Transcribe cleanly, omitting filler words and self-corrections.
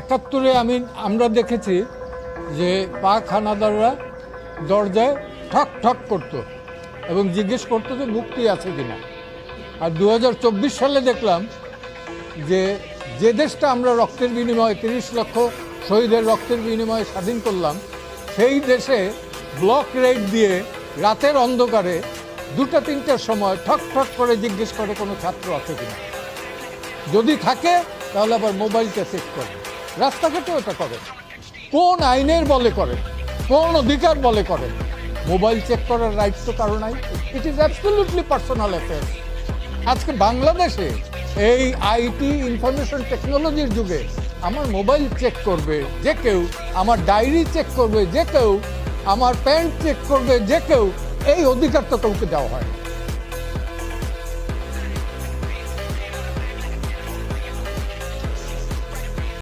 একাত্তরে আমরা দেখেছি যে পাক হানাদাররা দরজায় ঠক ঠক করতো এবং জিজ্ঞেস করতো যে মুক্তি আছে কিনা। আর 2024 সালে দেখলাম যে যে দেশটা আমরা রক্তের বিনিময়ে 30 লক্ষ শহীদের রক্তের বিনিময়ে স্বাধীন করলাম, সেই দেশে ব্লক রেড দিয়ে রাতের অন্ধকারে 2টা-3টার সময় ঠক ঠক করে জিজ্ঞেস করে কোনো ছাত্র আছে কিনা। যদি থাকে তাহলে আবার মোবাইলটা চেক করে। রাস্তাঘাটেও এটা করে। কোন আইনের বলে করে, কোন অধিকার বলে করে? মোবাইল চেক করার রাইট তো কারো নাই। It is absolutely personal affair. আজকে বাংলাদেশে এই আইটি ইনফরমেশন টেকনোলজির যুগে আমার মোবাইল চেক করবে যে কেউ, আমার ডায়েরি চেক করবে যে কেউ, আমার প্যান্ট চেক করবে যে কেউ, এই অধিকার তো কাউকে দেওয়া হয়।